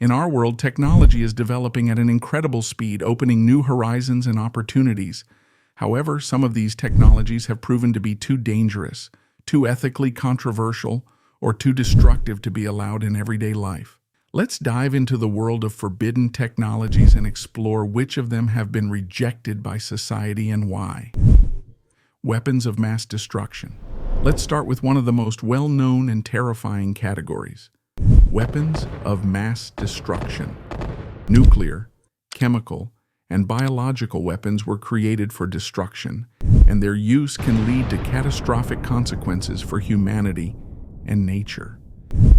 In our world, technology is developing at an incredible speed, opening new horizons and opportunities. However, some of these technologies have proven to be too dangerous, too ethically controversial, or too destructive to be allowed in everyday life. Let's dive into the world of forbidden technologies and explore which of them have been rejected by society and why. Weapons of mass destruction. Let's start with one of the most well-known and terrifying categories: weapons of mass destruction. Nuclear, chemical, and biological weapons were created for destruction, and their use can lead to catastrophic consequences for humanity and nature.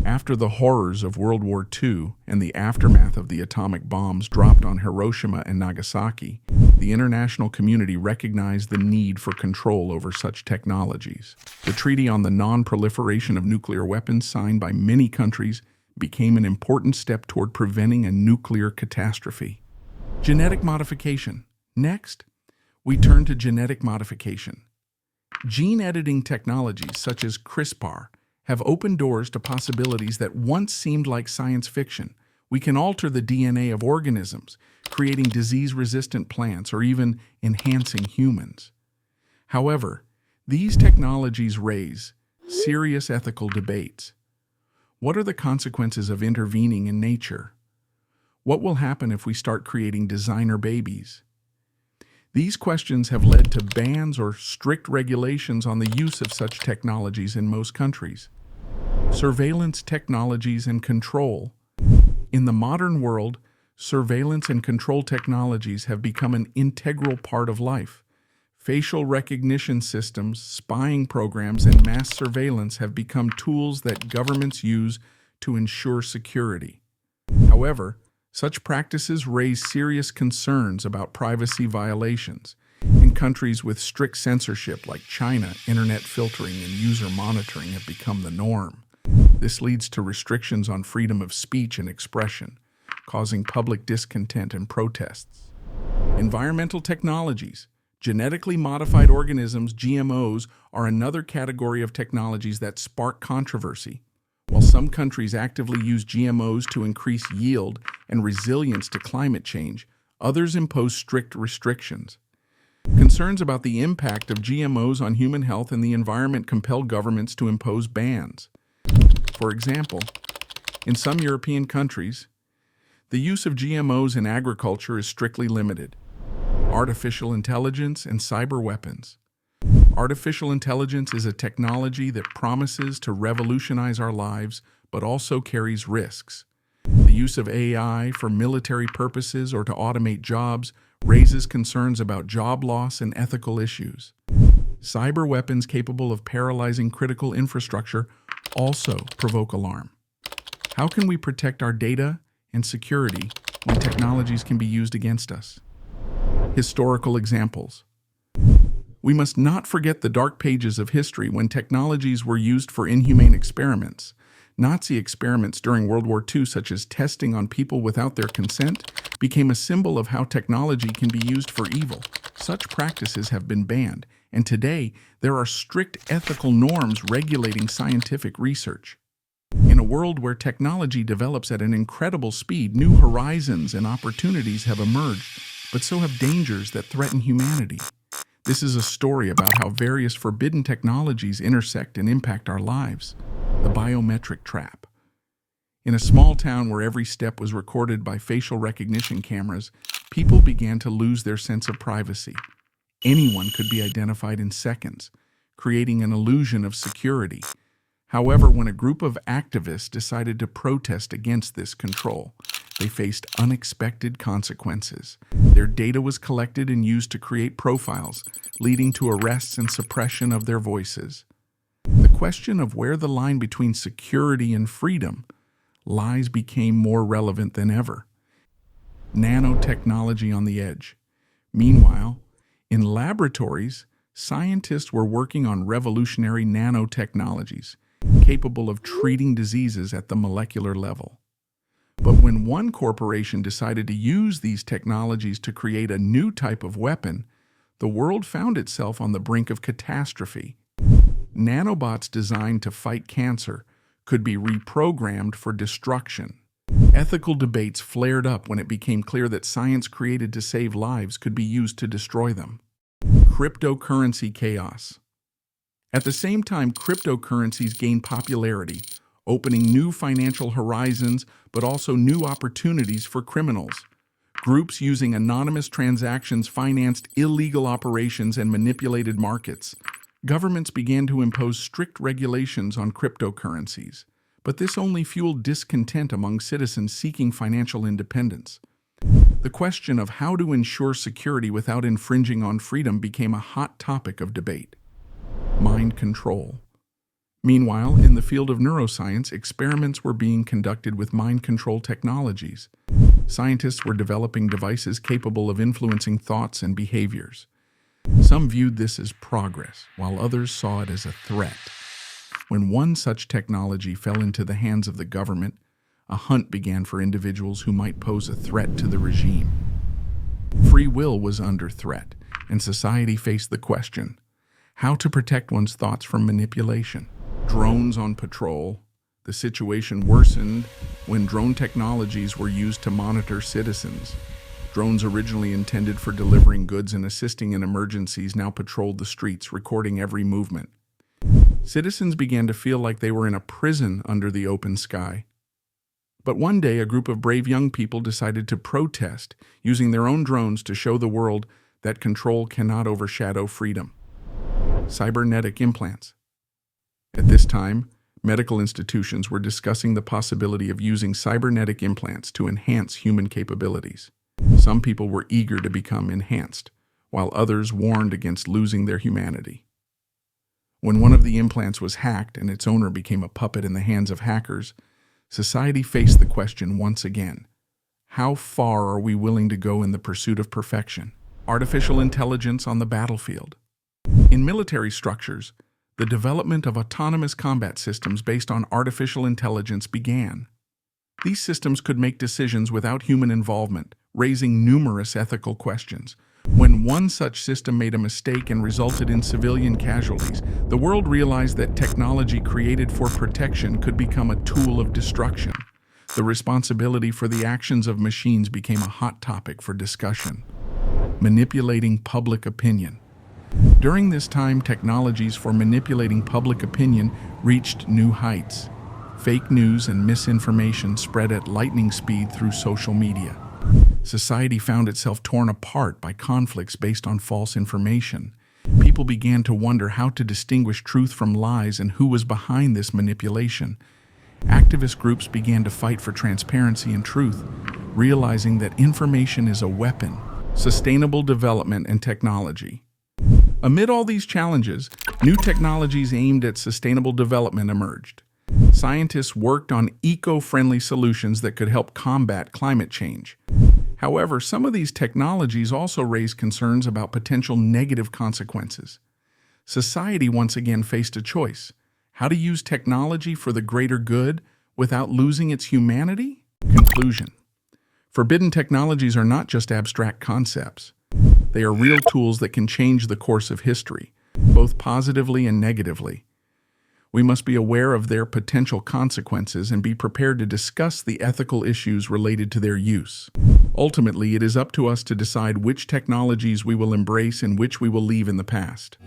After the horrors of World War II and the aftermath of the atomic bombs dropped on Hiroshima and Nagasaki, the international community recognized the need for control over such technologies. The Treaty on the Non-Proliferation of Nuclear Weapons, signed by many countries, became an important step toward preventing a nuclear catastrophe. Genetic modification. Next, we turn to genetic modification. Gene editing technologies such as CRISPR have opened doors to possibilities that once seemed like science fiction. We can alter the DNA of organisms, creating disease-resistant plants or even enhancing humans. However, these technologies raise serious ethical debates. What are the consequences of intervening in nature? What will happen if we start creating designer babies? These questions have led to bans or strict regulations on the use of such technologies in most countries. Surveillance technologies and control. In the modern world, surveillance and control technologies have become an integral part of life. Facial recognition systems, spying programs, and mass surveillance have become tools that governments use to ensure security. However, such practices raise serious concerns about privacy violations. In countries with strict censorship like China, internet filtering and user monitoring have become the norm. This leads to restrictions on freedom of speech and expression, causing public discontent and protests. Environmental technologies. Genetically modified organisms, GMOs, are another category of technologies that spark controversy. While some countries actively use GMOs to increase yield and resilience to climate change, others impose strict restrictions. Concerns about the impact of GMOs on human health and the environment compel governments to impose bans. For example, in some European countries, the use of GMOs in agriculture is strictly limited. Artificial intelligence and cyber weapons. Artificial intelligence is a technology that promises to revolutionize our lives, but also carries risks. The use of AI for military purposes or to automate jobs raises concerns about job loss and ethical issues. Cyber weapons capable of paralyzing critical infrastructure also provoke alarm. How can we protect our data and security when technologies can be used against us? Historical examples. We must not forget the dark pages of history when technologies were used for inhumane experiments. Nazi experiments during World War II, such as testing on people without their consent, became a symbol of how technology can be used for evil. Such practices have been banned, and today there are strict ethical norms regulating scientific research. In a world where technology develops at an incredible speed, new horizons and opportunities have emerged, but so have dangers that threaten humanity. This is a story about how various forbidden technologies intersect and impact our lives. The biometric trap. In a small town where every step was recorded by facial recognition cameras, people began to lose their sense of privacy. Anyone could be identified in seconds, creating an illusion of security. However, when a group of activists decided to protest against this control, they faced unexpected consequences. Their data was collected and used to create profiles, leading to arrests and suppression of their voices. The question of where the line between security and freedom lies became more relevant than ever. Nanotechnology on the edge. Meanwhile, in laboratories, scientists were working on revolutionary nanotechnologies, capable of treating diseases at the molecular level. But when one corporation decided to use these technologies to create a new type of weapon, the world found itself on the brink of catastrophe. Nanobots designed to fight cancer could be reprogrammed for destruction. Ethical debates flared up when it became clear that science created to save lives could be used to destroy them. Cryptocurrency chaos. At the same time, cryptocurrencies gained popularity, opening new financial horizons, but also new opportunities for criminals. Groups using anonymous transactions financed illegal operations and manipulated markets. Governments began to impose strict regulations on cryptocurrencies, but this only fueled discontent among citizens seeking financial independence. The question of how to ensure security without infringing on freedom became a hot topic of debate. Mind control. Meanwhile, in the field of neuroscience, experiments were being conducted with mind control technologies. Scientists were developing devices capable of influencing thoughts and behaviors. Some viewed this as progress, while others saw it as a threat. When one such technology fell into the hands of the government, a hunt began for individuals who might pose a threat to the regime. Free will was under threat, and society faced the question: how to protect one's thoughts from manipulation. Drones on patrol. The situation worsened when drone technologies were used to monitor citizens. Drones originally intended for delivering goods and assisting in emergencies now patrolled the streets, recording every movement. Citizens began to feel like they were in a prison under the open sky. But one day, a group of brave young people decided to protest, using their own drones to show the world that control cannot overshadow freedom. Cybernetic implants. At this time, medical institutions were discussing the possibility of using cybernetic implants to enhance human capabilities. Some people were eager to become enhanced, while others warned against losing their humanity. When one of the implants was hacked and its owner became a puppet in the hands of hackers, society faced the question once again: how far are we willing to go in the pursuit of perfection? Artificial intelligence on the battlefield. In military structures, the development of autonomous combat systems based on artificial intelligence began. These systems could make decisions without human involvement, raising numerous ethical questions. When one such system made a mistake and resulted in civilian casualties, the world realized that technology created for protection could become a tool of destruction. The responsibility for the actions of machines became a hot topic for discussion. Manipulating public opinion. During this time, technologies for manipulating public opinion reached new heights. Fake news and misinformation spread at lightning speed through social media. Society found itself torn apart by conflicts based on false information. People began to wonder how to distinguish truth from lies and who was behind this manipulation. Activist groups began to fight for transparency and truth, realizing that information is a weapon. Sustainable development and technology. Amid all these challenges, new technologies aimed at sustainable development emerged. Scientists worked on eco-friendly solutions that could help combat climate change. However, some of these technologies also raised concerns about potential negative consequences. Society once again faced a choice: how to use technology for the greater good without losing its humanity? Conclusion. Forbidden technologies are not just abstract concepts. They are real tools that can change the course of history, both positively and negatively. We must be aware of their potential consequences and be prepared to discuss the ethical issues related to their use. Ultimately, it is up to us to decide which technologies we will embrace and which we will leave in the past.